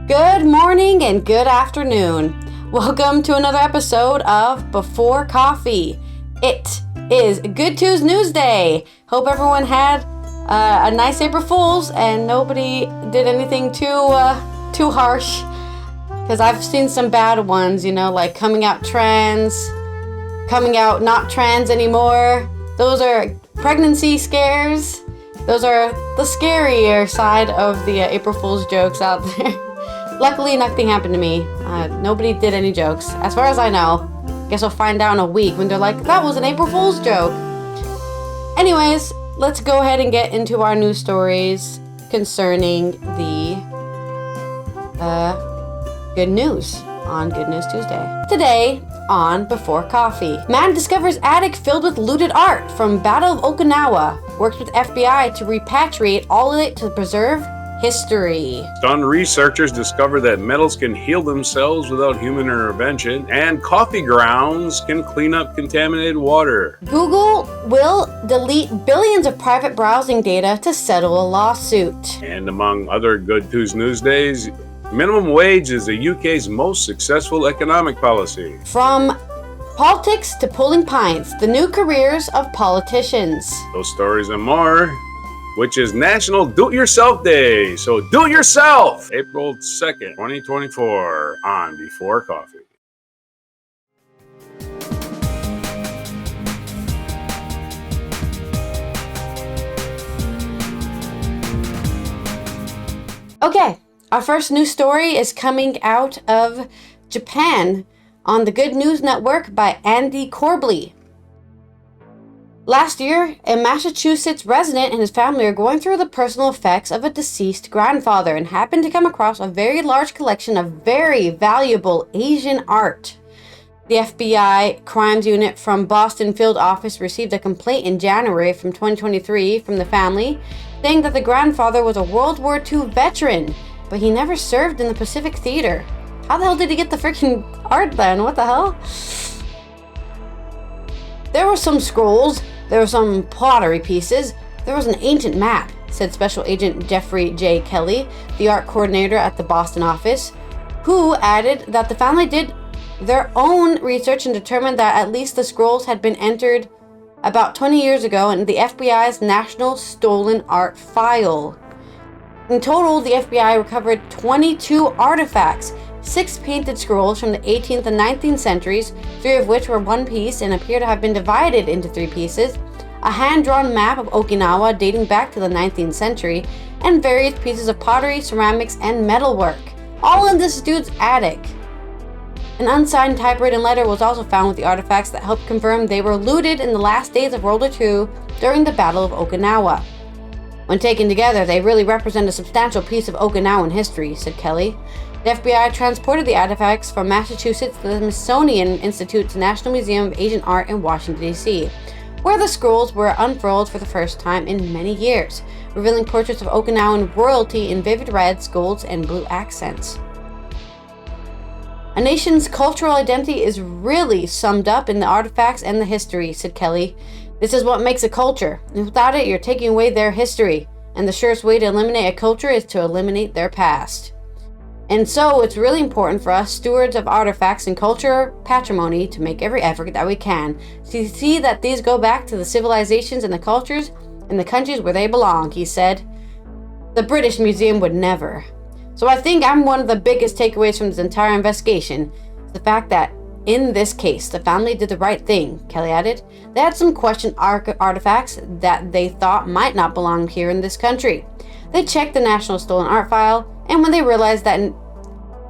Good morning and good afternoon. Welcome to another episode of Before Coffee. It is Good Tuesday News Day. Hope everyone had a nice April Fool's and nobody did anything too harsh. Because I've seen some bad ones, like coming out trans, coming out not trans anymore. Those are pregnancy scares. Those are the scarier side of the April Fool's jokes out there. Luckily, nothing happened to me. Nobody did any jokes, as far as I know. Guess I'll find out in a week when they're like, that was an April Fool's joke. Anyways, let's go ahead and get into our news stories concerning the good news on Good News Tuesday. Today on Before Coffee, man discovers attic filled with looted art from Battle of Okinawa. Works with FBI to repatriate all of it to preserve history. Stunned researchers discover that metals can heal themselves without human intervention, and coffee grounds can clean up contaminated water. Google will delete billions of private browsing data to settle a lawsuit. And among other Good Tuesday News days, minimum wage is the UK's most successful economic policy. From politics to pulling pints, the new careers of politicians. Those stories and more, which is National Do-It-Yourself Day. So do it yourself! April 2nd, 2024 on Before Coffee. Okay, our first news story is coming out of Japan on the Good News Network by Andy Corbley. Last year, a Massachusetts resident and his family are going through the personal effects of a deceased grandfather and happened to come across a very large collection of very valuable Asian art. The FBI Crimes Unit from Boston Field Office received a complaint in January from 2023 from the family, saying that the grandfather was a World War II veteran, but he never served in the Pacific Theater. How the hell did he get the freaking art then? What the hell? There were some scrolls. There were some pottery pieces. There was an ancient map, said Special Agent Jeffrey J. Kelly, the art coordinator at the Boston office, who added that the family did their own research and determined that at least the scrolls had been entered about 20 years ago in the FBI's National Stolen Art File. In total, the FBI recovered 22 artifacts, 6 painted scrolls from the 18th and 19th centuries, 3 of which were one piece and appear to have been divided into 3 pieces, a hand-drawn map of Okinawa dating back to the 19th century, and various pieces of pottery, ceramics, and metalwork, all in this dude's attic. An unsigned typewritten letter was also found with the artifacts that helped confirm they were looted in the last days of World War II during the Battle of Okinawa. When taken together, they really represent a substantial piece of Okinawan history, said Kelly. The FBI transported the artifacts from Massachusetts to the Smithsonian Institute's National Museum of Asian Art in Washington, D.C., where the scrolls were unfurled for the first time in many years, revealing portraits of Okinawan royalty in vivid reds, golds, and blue accents. A nation's cultural identity is really summed up in the artifacts and the history, said Kelly. This is what makes a culture, and without it, you're taking away their history, and the surest way to eliminate a culture is to eliminate their past. And so it's really important for us, stewards of artifacts and culture patrimony, to make every effort that we can to see that these go back to the civilizations and the cultures and the countries where they belong, he said. The British Museum would never. So I think one of the biggest takeaways from this entire investigation is the fact that in this case, the family did the right thing, Kelly added. They had some questioned artifacts that they thought might not belong here in this country. They checked the National Stolen Art File, and when they realized that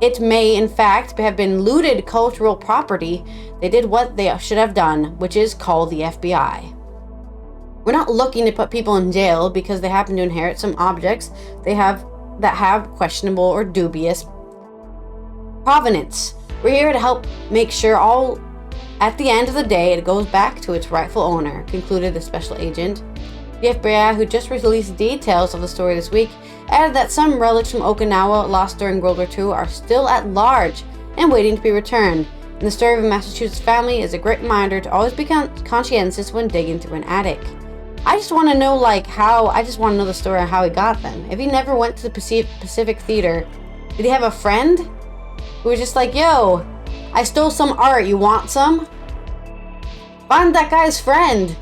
it may in fact have been looted cultural property, they did what they should have done, which is call the FBI. We're not looking to put people in jail because they happen to inherit some objects that have questionable or dubious provenance. We're here to help make sure at the end of the day, it goes back to its rightful owner, concluded the special agent. The FBI, who just released details of the story this week, added that some relics from Okinawa lost during World War II are still at large and waiting to be returned. And the story of a Massachusetts family is a great reminder to always be conscientious when digging through an attic. I just want to know, I just want to know the story of how he got them. If he never went to the Pacific Theater, Did he have a friend who was just like, yo, I stole some art, you want some? Find that guy's friend.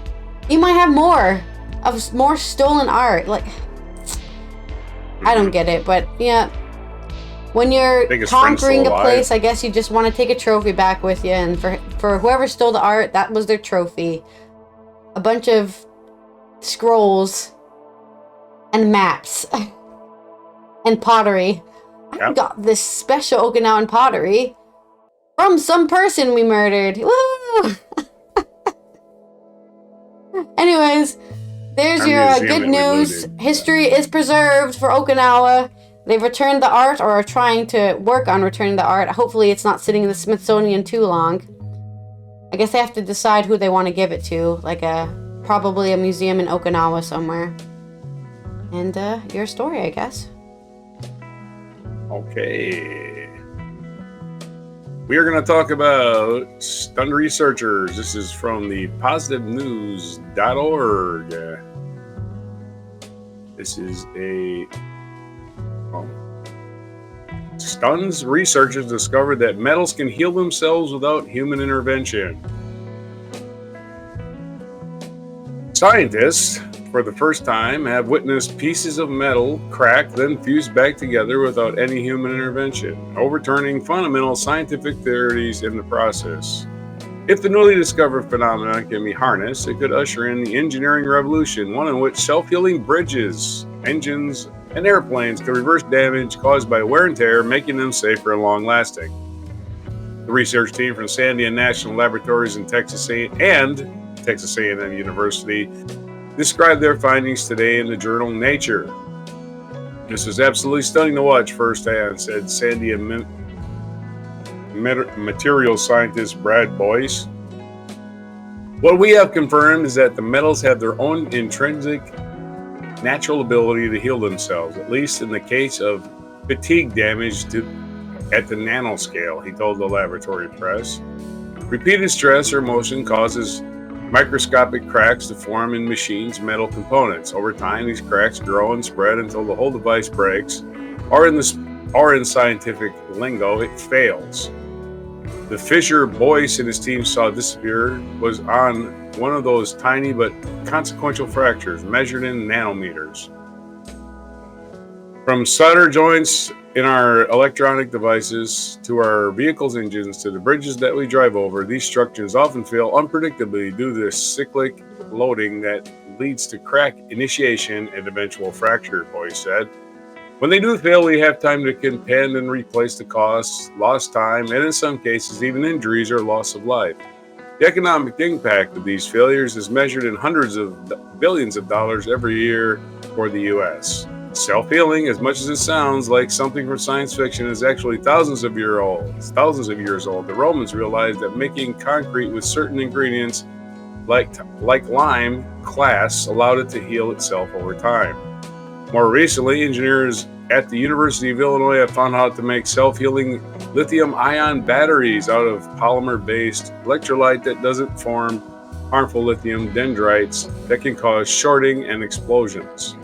He might have more stolen art. Like, I don't get it, but yeah. When you're conquering a place, I guess you just want to take a trophy back with you. And for whoever stole the art, that was their trophy. A bunch of scrolls and maps and pottery. I got this special Okinawan pottery from some person we murdered. Woo! Anyways, there's your good news. History is preserved for Okinawa. They've returned the art, or are trying to work on returning the art. Hopefully it's not sitting in the Smithsonian too long. I guess they have to decide who they want to give it to, like probably a museum in Okinawa somewhere. And your story, I guess. Okay. We are going to talk about stunned researchers. This is from the positivenews.org. This is stuns researchers discovered that metals can heal themselves without human intervention. Scientists, for the first time, have witnessed pieces of metal crack, then fuse back together without any human intervention, overturning fundamental scientific theories in the process. If the newly discovered phenomenon can be harnessed, it could usher in the engineering revolution, one in which self-healing bridges, engines, and airplanes could reverse damage caused by wear and tear, making them safer and long-lasting. The research team from Sandia National Laboratories in Texas A&M University described their findings today in the journal Nature. This is absolutely stunning to watch firsthand, said Sandia materials scientist Brad Boyce. What we have confirmed is that the metals have their own intrinsic natural ability to heal themselves, at least in the case of fatigue damage at the nanoscale, he told the laboratory press. Repeated stress or motion causes microscopic cracks to form in machines' metal components. Over time, these cracks grow and spread until the whole device breaks, or in scientific lingo, it fails. The fissure Boyce and his team saw disappear was on one of those tiny but consequential fractures measured in nanometers. From solder joints in our electronic devices to our vehicles' engines to the bridges that we drive over, these structures often fail unpredictably due to the cyclic loading that leads to crack initiation and eventual fracture, Boyce said. When they do fail, we have time to contend and replace the costs, lost time, and in some cases, even injuries or loss of life. The economic impact of these failures is measured in hundreds of billions of dollars every year for the U.S. Self-healing, as much as it sounds like something from science fiction, is actually thousands of years old. The Romans realized that making concrete with certain ingredients, like lime, glass, allowed it to heal itself over time. More recently, engineers at the University of Illinois have found out how to make self-healing lithium-ion batteries out of polymer-based electrolyte that doesn't form harmful lithium dendrites that can cause shorting and explosions.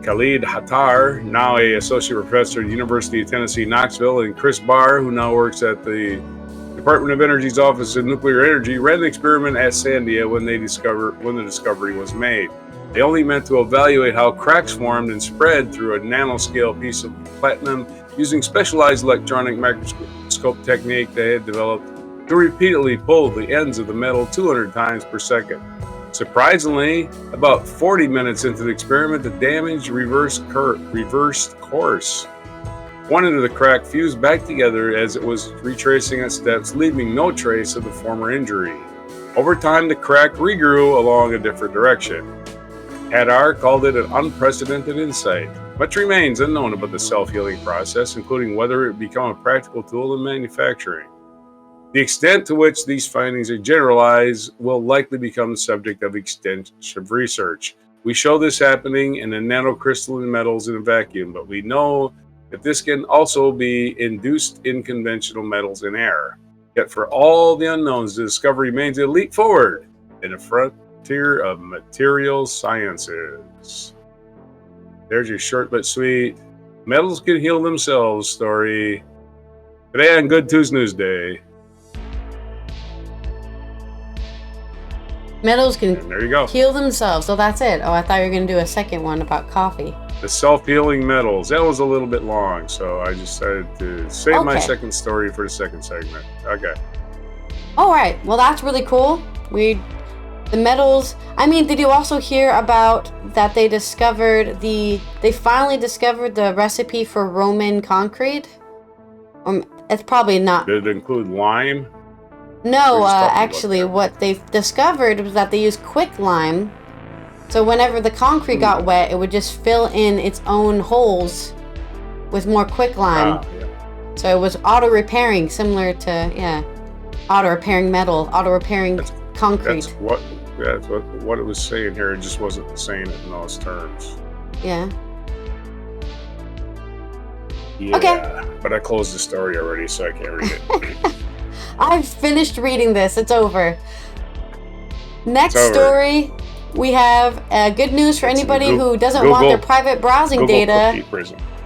Khalid Hattar, now an associate professor at the University of Tennessee, Knoxville, and Chris Barr, who now works at the Department of Energy's Office of Nuclear Energy, ran the experiment at Sandia when the discovery was made. They only meant to evaluate how cracks formed and spread through a nanoscale piece of platinum using specialized electronic microscope technique they had developed to repeatedly pull the ends of the metal 200 times per second. Surprisingly, about 40 minutes into the experiment, the damage reversed course. One end of the crack fused back together as it was retracing its steps, leaving no trace of the former injury. Over time, the crack regrew along a different direction. Hadar called it an unprecedented insight. Much remains unknown about the self-healing process, including whether it become a practical tool in manufacturing. The extent to which these findings are generalized will likely become the subject of extensive research. We show this happening in the nanocrystalline metals in a vacuum, but we know that this can also be induced in conventional metals in air. Yet for all the unknowns, the discovery remains a leap forward in the frontier of material sciences. There's your short but sweet Metals can heal themselves story. Today on Good News Day. Metals can And there you go. heal themselves. So that's it. Oh, I thought you were going to do a second one about coffee. The self-healing metals. That was a little bit long, so I decided to save my second story for the second segment. Okay. All right. Well, that's really cool. The metals. I mean, did you also hear about that they finally discovered the recipe for Roman concrete? It's probably not. Did it include lime? No, actually, what they've discovered was that they used quicklime. So whenever the concrete got wet, it would just fill in its own holes with more quicklime. Yeah. So it was auto-repairing, similar to, auto-repairing metal, auto-repairing concrete. That's what it was saying here. It just wasn't saying it in those terms. Yeah. Yeah. Okay. But I closed the story already, so I can't read it. I've finished reading this. It's over. Next story, we have good news for anybody who doesn't want their private browsing data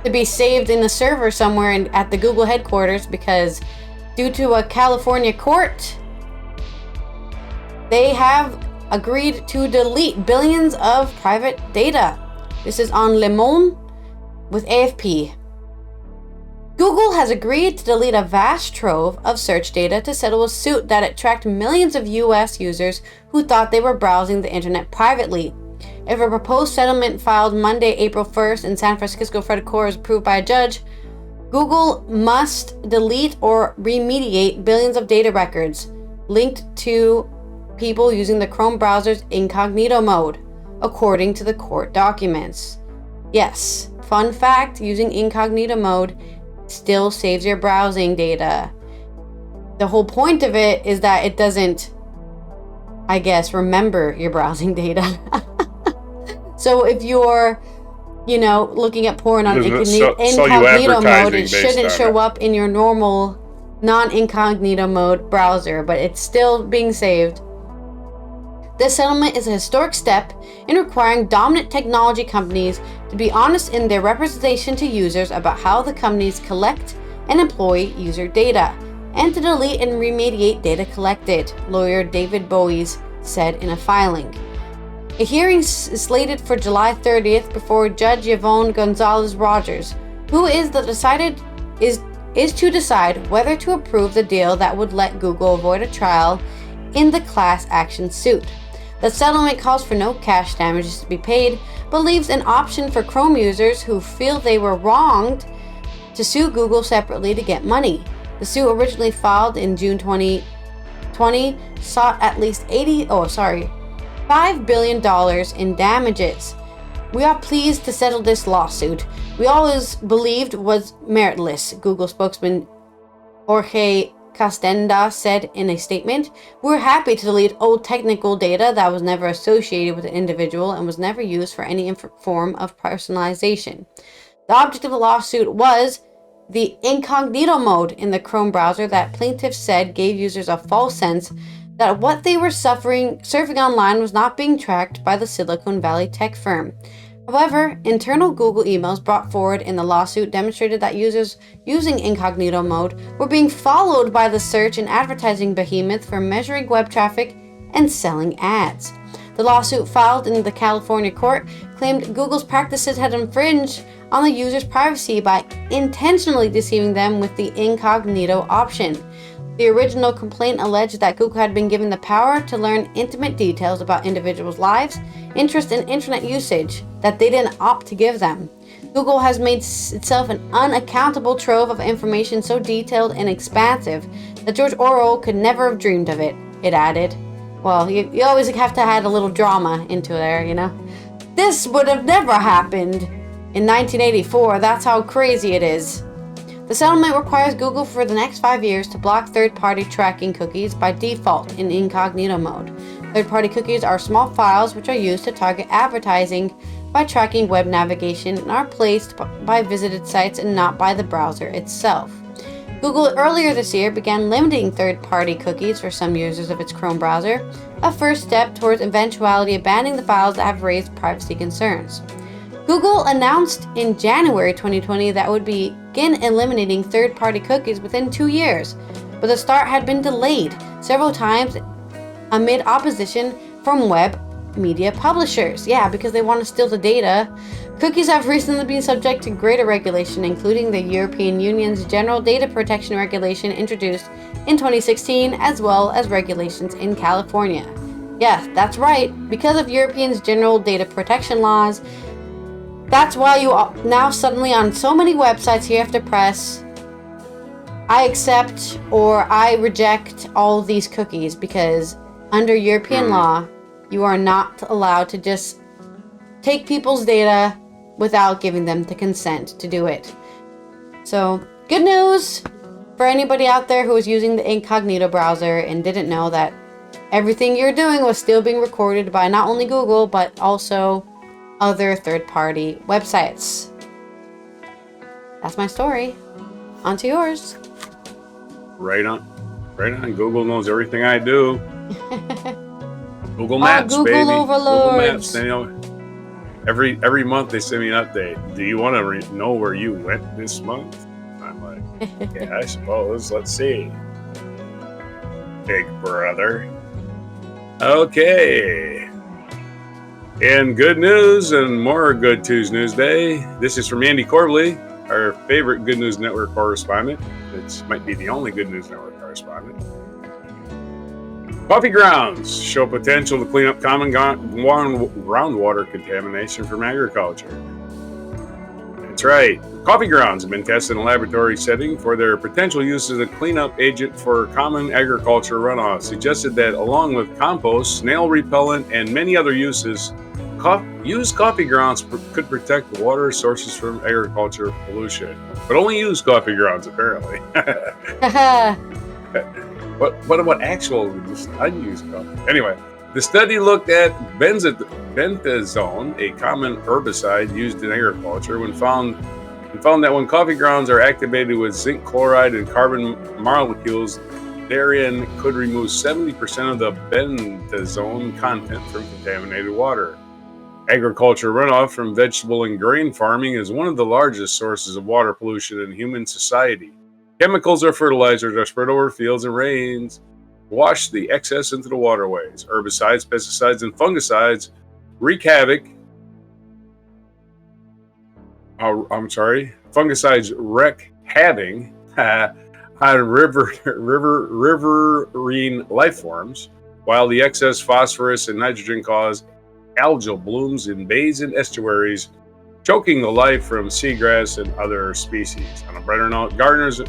to be saved in a server somewhere at the Google headquarters, because due to a California court, they have agreed to delete billions of private data. This is on Le Monde with AFP. Google has agreed to delete a vast trove of search data to settle a suit that it tracked millions of US users who thought they were browsing the internet privately. If a proposed settlement filed Monday, April 1st in San Francisco federal court is approved by a judge, Google must delete or remediate billions of data records linked to people using the Chrome browser's incognito mode, according to the court documents. Yes, fun fact, using incognito mode still saves your browsing data. The whole point of it is that it doesn't, I guess, remember your browsing data. So if you're, looking at porn on incognito mode, it shouldn't show up in your normal non-incognito mode browser, but it's still being saved. This settlement is a historic step in requiring dominant technology companies to be honest in their representation to users about how the companies collect and employ user data, and to delete and remediate data collected, lawyer David Bowies said in a filing. A hearing is slated for July 30th before Judge Yvonne Gonzalez-Rogers, who is to decide whether to approve the deal that would let Google avoid a trial in the class action suit. The settlement calls for no cash damages to be paid, but leaves an option for Chrome users who feel they were wronged to sue Google separately to get money. The suit, originally filed in June 2020, sought at least $5 billion in damages. We are pleased to settle this lawsuit. We always believed was meritless, Google spokesman Jorge Castenda said in a statement. We're happy to delete old technical data that was never associated with an individual and was never used for any form of personalization. The object of the lawsuit was the incognito mode in the Chrome browser that plaintiffs said gave users a false sense that what they were surfing online was not being tracked by the Silicon Valley tech firm. However, internal Google emails brought forward in the lawsuit demonstrated that users using incognito mode were being followed by the search and advertising behemoth for measuring web traffic and selling ads. The lawsuit filed in the California court claimed Google's practices had infringed on the user's privacy by intentionally deceiving them with the incognito option. The original complaint alleged that Google had been given the power to learn intimate details about individuals' lives, interest, and internet usage that they didn't opt to give them. Google has made itself an unaccountable trove of information so detailed and expansive that George Orwell could never have dreamed of it, it added. Well, you always have to add a little drama into there, This would have never happened in 1984. That's how crazy it is. The settlement requires Google for the next 5 years to block third-party tracking cookies by default in incognito mode. Third-party cookies are small files which are used to target advertising by tracking web navigation and are placed by visited sites and not by the browser itself. Google earlier this year began limiting third-party cookies for some users of its Chrome browser, a first step towards eventuality of banning the files that have raised privacy concerns. Google announced in January 2020 that it would begin eliminating third-party cookies within 2 years, but the start had been delayed several times amid opposition from web media publishers. Yeah, because they want to steal the data. Cookies have recently been subject to greater regulation, including the European Union's General Data Protection Regulation introduced in 2016, as well as regulations in California. Yes, that's right. Because of Europeans' General Data Protection laws, that's why you now suddenly on so many websites you have to press I accept or I reject all of these cookies, because under European law, you are not allowed to just take people's data without giving them the consent to do it. So, good news for anybody out there who was using the incognito browser and didn't know that everything you're doing was still being recorded by not only Google, but also other third-party websites. That's my story. On to yours. Right on. Right on. Google knows everything I do. Google Maps, Google baby. overlords. Google Maps. Every month they send me an update. Do you want to know where you went this month? I'm like, yeah, I suppose. Let's see. Big brother. Okay. And good news and more Good News Day. This is from Andy Corbley, our favorite Good News Network correspondent. It might be the only Good News Network correspondent. Coffee grounds show potential to clean up common groundwater contamination from agriculture. That's right. Coffee grounds have been tested in a laboratory setting for their potential use as a cleanup agent for common agriculture runoff. Suggested that along with compost, snail repellent, and many other uses, used coffee grounds could protect water sources from agriculture pollution. But only used coffee grounds, apparently. What about actual just unused coffee? Anyway, the study looked at bentazone, a common herbicide used in agriculture, and found that when coffee grounds are activated with zinc chloride and carbon molecules, therein could remove 70% of the bentazone content from contaminated water. Agriculture runoff from vegetable and grain farming is one of the largest sources of water pollution in human society. Chemicals or fertilizers are spread over fields and rains, wash the excess into the waterways. Herbicides, pesticides, and fungicides wreak havoc. Fungicides wreak havoc on riverine life forms, while the excess phosphorus and nitrogen cause algal blooms in bays and estuaries, choking the life from seagrass and other species. On a brighter note, gardeners,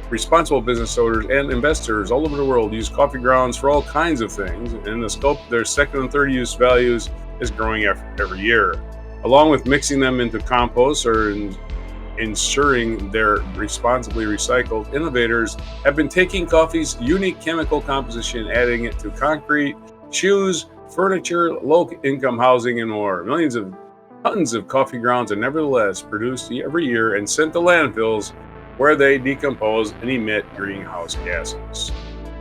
responsible business owners, and investors all over the world use coffee grounds for all kinds of things, and the scope of their second and third use values is growing every year. Along with mixing them into compost or ensuring they're responsibly recycled, innovators have been taking coffee's unique chemical composition, adding it to concrete, shoes, furniture, low-income housing, and more. Tons of coffee grounds are nevertheless produced every year and sent to landfills, where they decompose and emit greenhouse gases.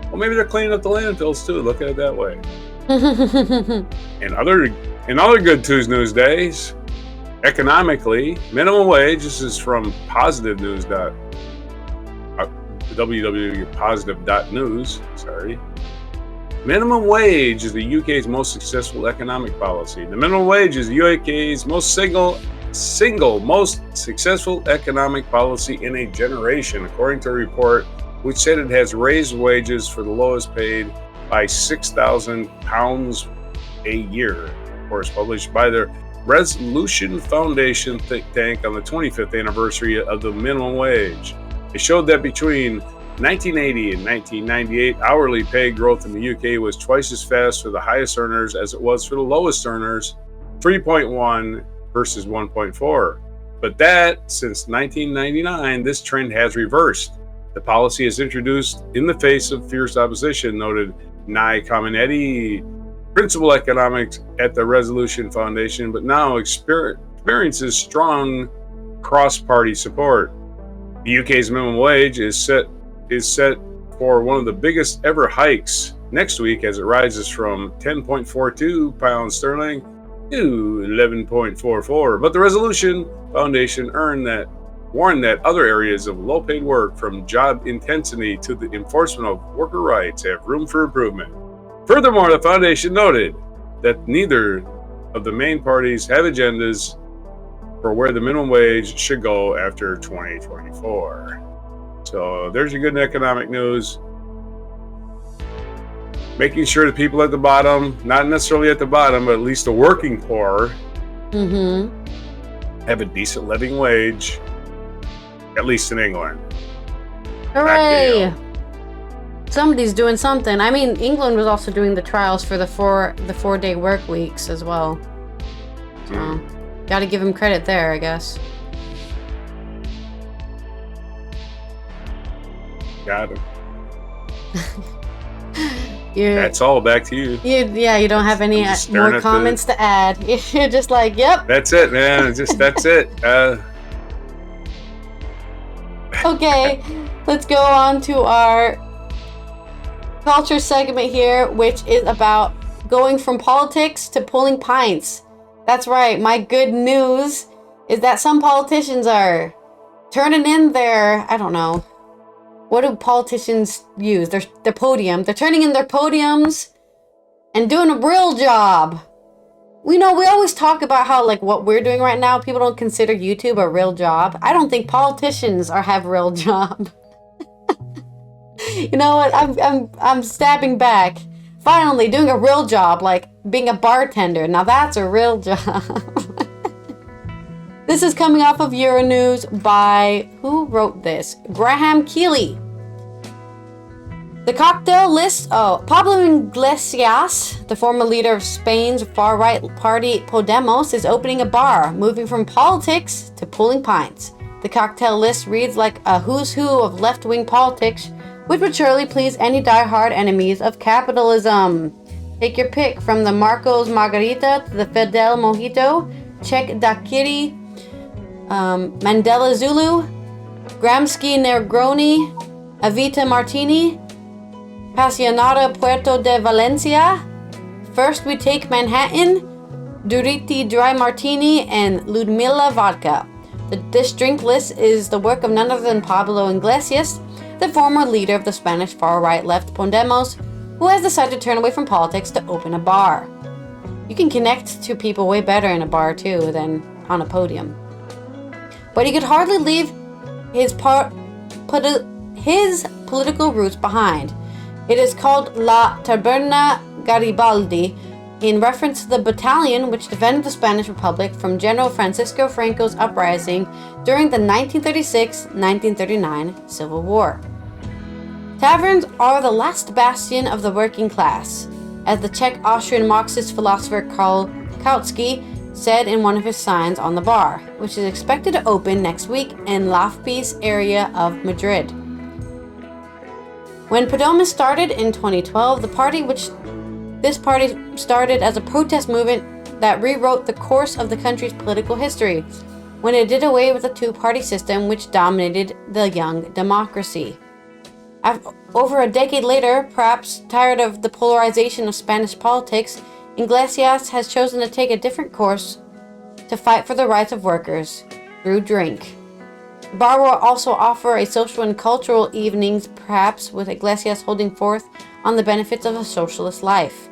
Well, maybe they're cleaning up the landfills too. Look at it that way. In other Good News days, economically, minimum wage. This is from www.positive.news. Sorry. Minimum wage is the UK's most successful economic policy. The minimum wage is the UK's single most successful economic policy in a generation, according to a report which said it has raised wages for the lowest paid by £6,000 a year. Of course, published by the Resolution Foundation think tank on the 25th anniversary of the minimum wage. It showed that between 1980 and 1998, hourly pay growth in the UK was twice as fast for the highest earners as it was for the lowest earners, 3.1 versus 1.4. But that, since 1999, this trend has reversed. The policy is introduced in the face of fierce opposition, noted Nye Comenetti, principal economics at the Resolution Foundation, but now experiences strong cross-party support. The UK's minimum wage is set for one of the biggest ever hikes next week, as it rises from £10.42 sterling to 11.44. But the resolution foundation warned that other areas of low-paid work, from job intensity to the enforcement of worker rights, have room for improvement. Furthermore, the foundation noted that neither of the main parties have agendas for where the minimum wage should go after 2024. So there's your good economic news. Making sure the people at the bottom, not necessarily at the bottom, but at least the working poor, have a decent living wage, at least in England. Hooray! Somebody's doing something. I mean, England was also doing the trials for the 4-day work weeks as well. So, gotta give him credit there, I guess. Got him. You're, That's all. Back to you. You don't have any more comments to add. You're just like, yep. That's it, man. That's it. Okay, let's go on to our culture segment here, which is about going from politics to pulling pints. That's right. My good news is that some politicians are turning in their, I don't know, what do politicians use? Their podium. They're turning in their podiums and doing a real job. We always talk about how, like, what we're doing right now, people don't consider YouTube a real job. I don't think politicians have a real job. You know what? I'm stepping back. Finally, doing a real job, like being a bartender. Now that's a real job. This is coming off of Euronews by, who wrote this? Graham Keeley. The cocktail list, Pablo Iglesias, the former leader of Spain's far-right party Podemos, is opening a bar, moving from politics to pulling pints. The cocktail list reads like a who's who of left-wing politics, which would surely please any die-hard enemies of capitalism. Take your pick, from the Marcos Margarita to the Fidel Mojito, Czech Daiquiri, Mandela Zulu, Gramsci Negroni, Avita Martini, Pasionada Puerto de Valencia. First we take Manhattan, Duriti Dry Martini, and Ludmilla Vodka. This drink list is the work of none other than Pablo Iglesias, the former leader of the Spanish far-right left Podemos, who has decided to turn away from politics to open a bar. You can connect to people way better in a bar too than on a podium. But he could hardly leave his political roots behind. It is called La Taberna Garibaldi, in reference to the battalion which defended the Spanish Republic from General Francisco Franco's uprising during the 1936-1939 Civil War. Taverns are the last bastion of the working class, as the Czech-Austrian Marxist philosopher Karl Kautsky said in one of his signs on the bar, which is expected to open next week in Lafpice area of Madrid. When Podemos started in 2012, this party started as a protest movement that rewrote the course of the country's political history, when it did away with the two-party system which dominated the young democracy. Over a decade later, perhaps tired of the polarization of Spanish politics, Iglesias has chosen to take a different course to fight for the rights of workers through drink. The bar will also offer a social and cultural evenings, perhaps with Iglesias holding forth on the benefits of a socialist life.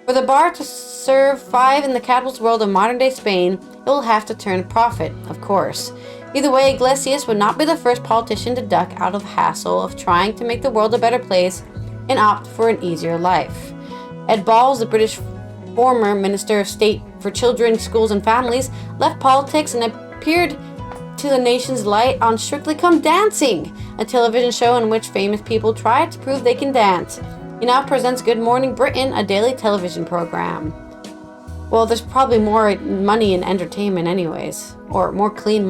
For the bar to serve 5 in the capital's world of modern-day Spain, it will have to turn a profit, of course. Either way, Iglesias would not be the first politician to duck out of the hassle of trying to make the world a better place and opt for an easier life. Ed Balls, the British former Minister of State for Children, Schools and Families, left politics and appeared to the nation's light on Strictly Come Dancing, a television show in which famous people try to prove they can dance. He now presents Good Morning Britain, a daily television program. Well, there's probably more money in entertainment anyways. Or more clean,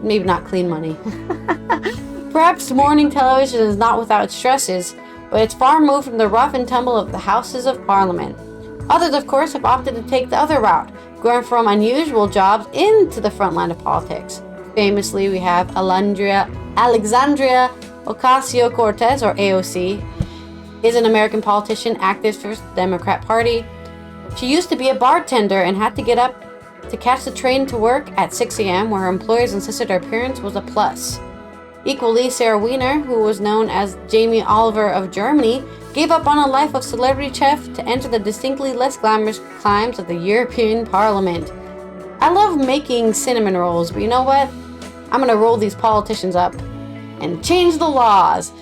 maybe not clean money. Perhaps morning television is not without stresses, but it's far removed from the rough and tumble of the Houses of Parliament. Others, of course, have opted to take the other route, going from unusual jobs into the front line of politics. Famously, we have Alexandria Ocasio-Cortez, or AOC, is an American politician, activist for the Democrat Party. She used to be a bartender and had to get up to catch the train to work at 6 a.m., where her employers insisted her appearance was a plus. Equally, Sarah Wiener, who was known as Jamie Oliver of Germany, gave up on a life of celebrity chef to enter the distinctly less glamorous climes of the European Parliament. I love making cinnamon rolls, but you know what? I'm gonna roll these politicians up and change the laws.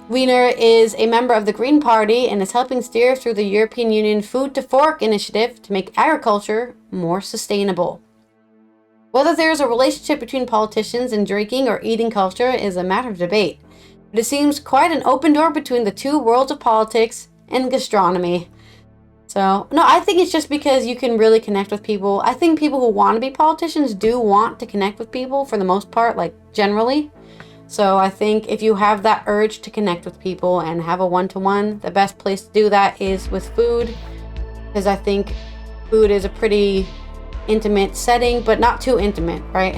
Wiener is a member of the Green Party and is helping steer through the European Union Food to Fork initiative to make agriculture more sustainable. Whether there is a relationship between politicians and drinking or eating culture is a matter of debate, but it seems quite an open door between the two worlds of politics and gastronomy. So, no, I think it's just because you can really connect with people. I think people who want to be politicians do want to connect with people for the most part, like generally. So I think if you have that urge to connect with people and have a one-to-one, the best place to do that is with food, because I think food is a pretty intimate setting, but not too intimate, right?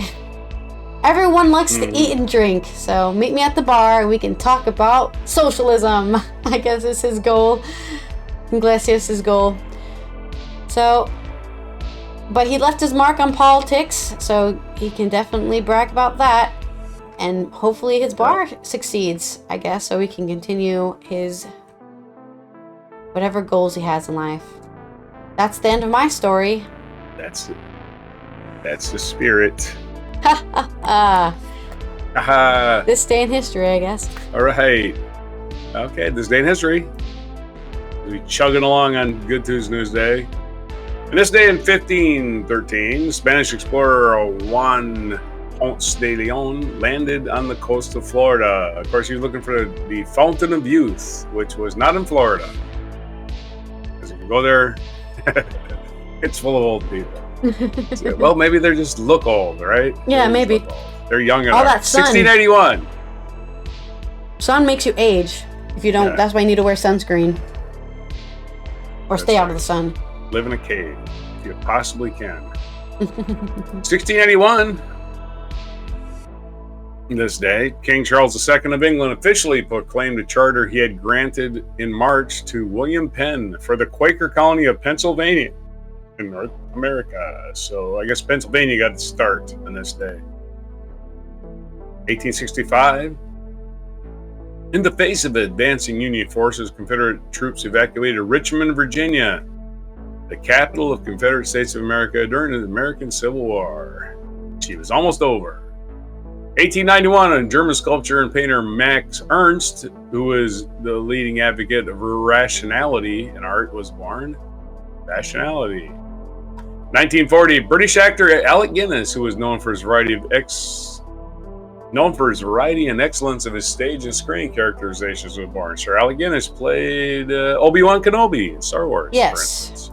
Everyone likes to eat and drink, so meet me at the bar and we can talk about socialism. I guess is his goal. Iglesias' goal. So, but he left his mark on politics, so he can definitely brag about that. And hopefully his bar succeeds, I guess, so he can continue his whatever goals he has in life. That's the end of my story. That's it. That's the spirit. Ha ha ha. Aha. This day in history, I guess. All right. Okay, this day in history. We'll be chugging along on Good Tuesday News Day. And this day in 1513, Spanish explorer Juan Ponce de Leon landed on the coast of Florida. Of course, he was looking for the Fountain of Youth, which was not in Florida. Because if you go there, it's full of old people. So, well, maybe they just look old, right? Yeah, maybe. They're young enough. All that sun. 1681. Sun makes you age. If you don't, Yeah. that's why you need to wear sunscreen. Or stay out of the sun. Live in a cave if you possibly can. 1681. This day, King Charles II of England officially proclaimed a charter he had granted in March to William Penn for the Quaker colony of Pennsylvania in North America. So I guess Pennsylvania got the start on this day. 1865. In the face of advancing Union forces, Confederate troops evacuated Richmond, Virginia, the capital of Confederate States of America during the American Civil War. She was almost over. 1891, a German sculptor and painter Max Ernst, who was the leading advocate of rationality in art, was born. Rationality. 1940, British actor Alec Guinness, who was known for his variety and excellence of his stage and screen characterizations, was born. Sir Alec Guinness played Obi-Wan Kenobi in Star Wars. Yes. For instance.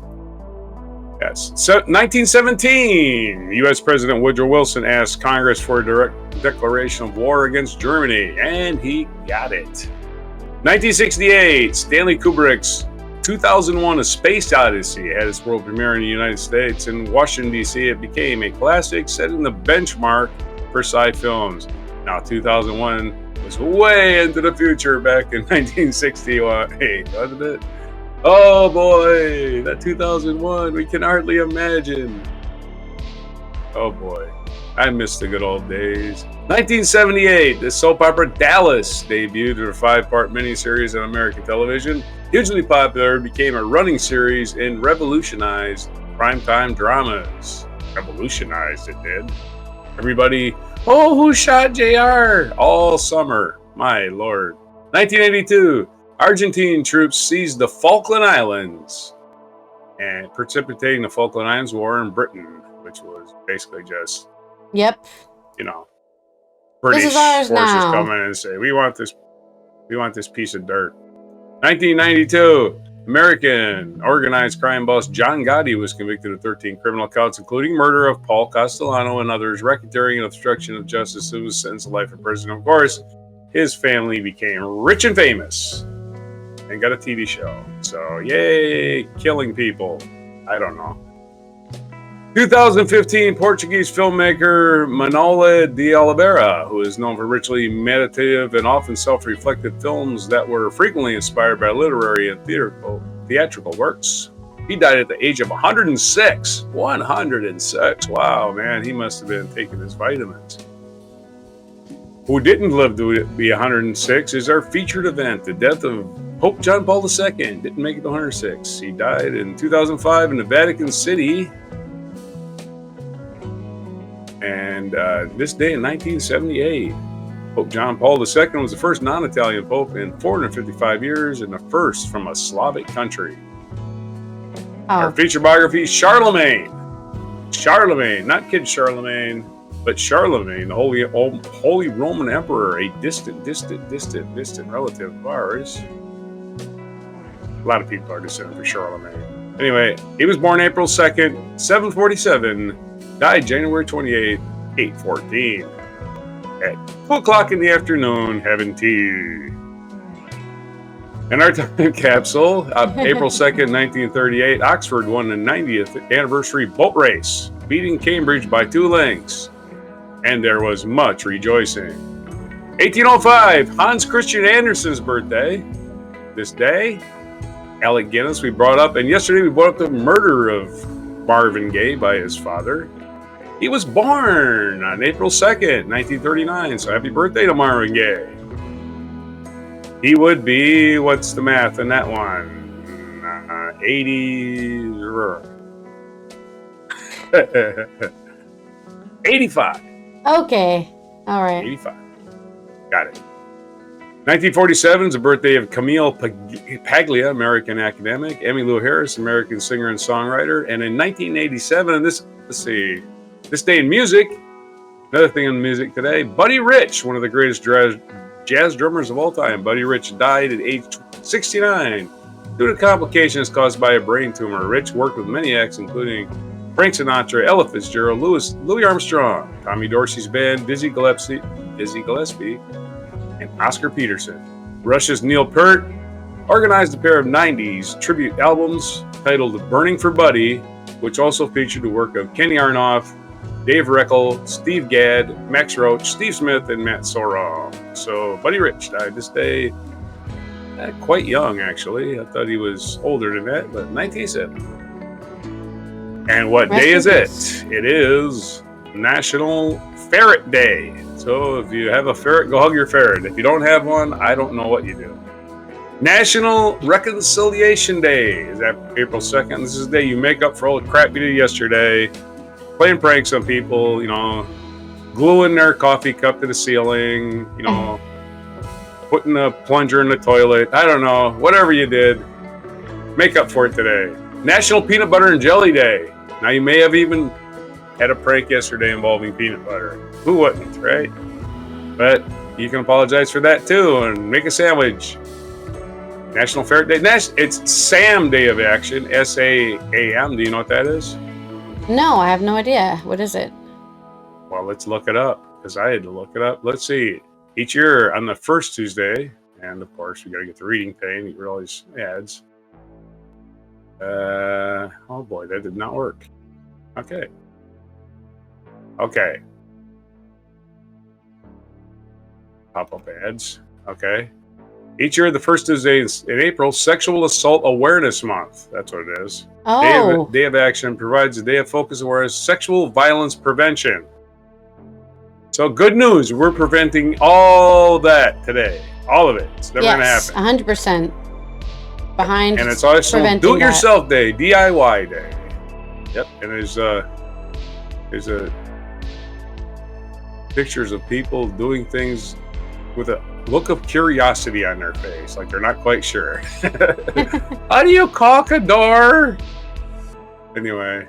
Yes. So, 1917, U.S. President Woodrow Wilson asked Congress for a direct declaration of war against Germany, and he got it. 1968, Stanley Kubrick's 2001: A Space Odyssey had its world premiere in the United States. In Washington, D.C., it became a classic, setting the benchmark for sci films. Now, 2001 was way into the future back in 1961. Hey, wasn't it? Oh boy, that 2001, we can hardly imagine. Oh boy, I miss the good old days. 1978, the soap opera Dallas debuted in a 5-part miniseries on American television. Hugely popular, became a running series and revolutionized primetime dramas. Revolutionized, it did. Everybody, oh, who shot JR? All summer, my lord. 1982, Argentine troops seized the Falkland Islands and precipitating the Falkland Islands War in Britain, which was basically just, British This is ours forces now. come in and say, we want this piece of dirt. 1992, American organized crime boss John Gotti was convicted of 13 criminal counts, including murder of Paul Castellano and others, racketeering and obstruction of justice. He was sentenced to life in prison. Of course, his family became rich and famous and got a TV show. So, yay, killing people. I don't know. 2015, Portuguese filmmaker Manuel de Oliveira, who is known for richly meditative and often self-reflective films that were frequently inspired by literary and theatrical works, He died at the age of 106. 106. Wow, man. He must have been taking his vitamins. Who didn't live to be 106 is our featured event, the death of Pope John Paul II. Didn't make it to 106. He died in 2005 in the Vatican City. And this day in 1978, Pope John Paul II was the first non-Italian pope in 455 years and the first from a Slavic country. Our feature biography, Charlemagne. Charlemagne, not Kid Charlemagne, but Charlemagne, the Holy Roman Emperor, a distant relative of ours. A lot of people are descended from Charlemagne. Anyway, he was born April 2nd, 747, died January 28th, 814. At 2 o'clock in the afternoon, having tea. In our time capsule, April 2nd, 1938, Oxford won the 90th anniversary boat race, beating Cambridge by 2 lengths. And there was much rejoicing. 1805, Hans Christian Andersen's birthday. This day, Alec Guinness we brought up, and yesterday we brought up the murder of Marvin Gaye by his father. He was born on April 2nd, 1939, so happy birthday to Marvin Gaye. He would be, what's the math in that one? 80... 85. Okay. All right. 85. Got it. 1947 is the birthday of Camille Paglia, American academic. Emmylou Harris, American singer and songwriter. And in 1987, and this day in music, another thing in music today, Buddy Rich, one of the greatest jazz drummers of all time. Buddy Rich died at age 69 due to complications caused by a brain tumor. Rich worked with many acts, including Frank Sinatra, Ella Fitzgerald, Louis Armstrong, Tommy Dorsey's band, Dizzy Gillespie, and Oscar Peterson. Rush's Neil Peart organized a pair of 90s tribute albums titled Burning for Buddy, which also featured the work of Kenny Aronoff, Dave Reckel, Steve Gadd, Max Roach, Steve Smith, and Matt Sorum. So Buddy Rich died this day, quite young actually. I thought he was older than that, but 1970. And what day is it? It is National Ferret Day. So if you have a ferret, go hug your ferret. If you don't have one, I don't know what you do. National Reconciliation Day is that April 2nd. This is the day you make up for all the crap you did yesterday. Playing pranks on people, gluing their coffee cup to the ceiling, putting a plunger in the toilet. I don't know. Whatever you did, make up for it today. National Peanut Butter and Jelly Day. Now, you may have even had a prank yesterday involving peanut butter. Who wouldn't, right? But you can apologize for that, too, and make a sandwich. National Ferret Day. It's SAM Day of Action, SAAM. Do you know what that is? No, I have no idea. What is it? Well, let's look it up, because I had to look it up. Let's see. Each year on the first Tuesday, and of course, we got to get the reading pay and get rid of all these ads. Oh boy, that did not work. Okay. Pop-up ads. Okay. Each year, the first Tuesday in April, Sexual Assault Awareness Month. That's what it is. Oh. Day of Action provides a day of focus awareness, sexual violence prevention. So good news, we're preventing all that today. All of it. It's never going to happen. 100%. Behind. And it's also Do-It-Yourself Day, DIY Day. Yep. And there's pictures of people doing things with a look of curiosity on their face, like they're not quite sure. How do you caulk a door? Anyway,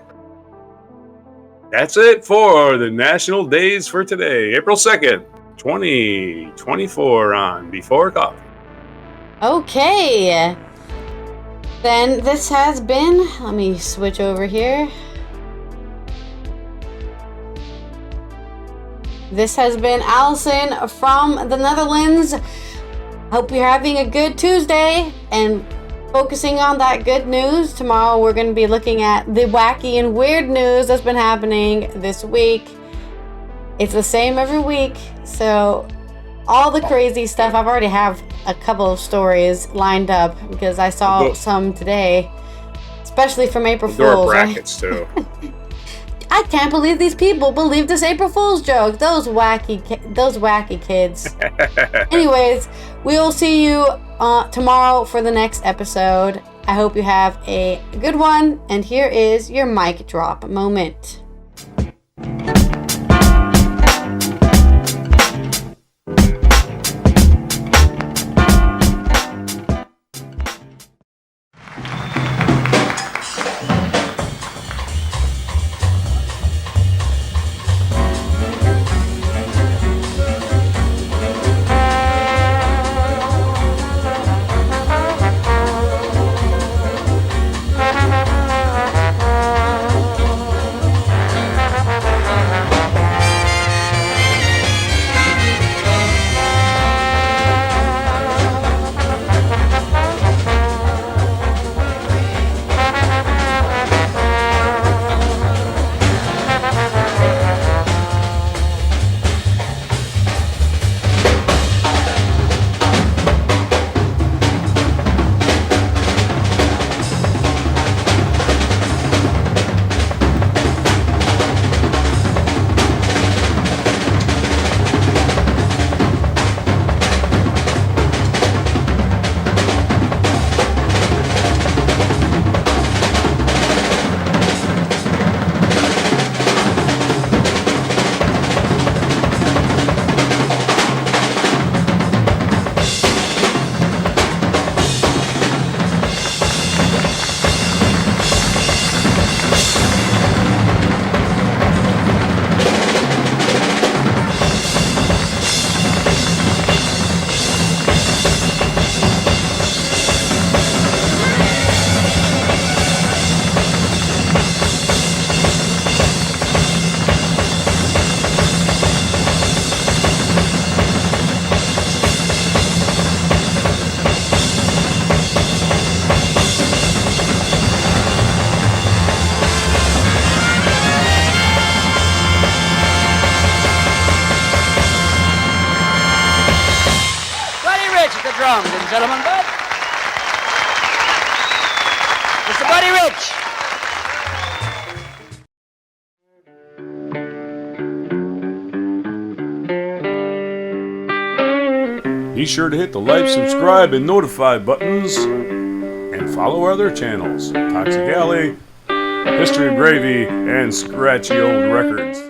that's it for the national days for today, April 2nd, 2024 on Before Coffee. Okay. Then this has been, let me switch over here. This has been Allison from the Netherlands. Hope you're having a good Tuesday and focusing on that good news. Tomorrow we're going to be looking at the wacky and weird news that's been happening this week. It's the same every week, so all the crazy stuff. I've already have a couple of stories lined up because I saw some today. especially from April Door Fools, right? brackets too. I can't believe these people believe this April Fool's joke. Those wacky kids. Anyways, we will see you tomorrow for the next episode. I hope you have a good one. And here is your mic drop moment. Drums and gentlemen, bud. Mr. Buddy Rich. Be sure to hit the like, subscribe, and notify buttons, and follow our other channels, Toxic Alley, History of Gravy, and Scratchy Old Records.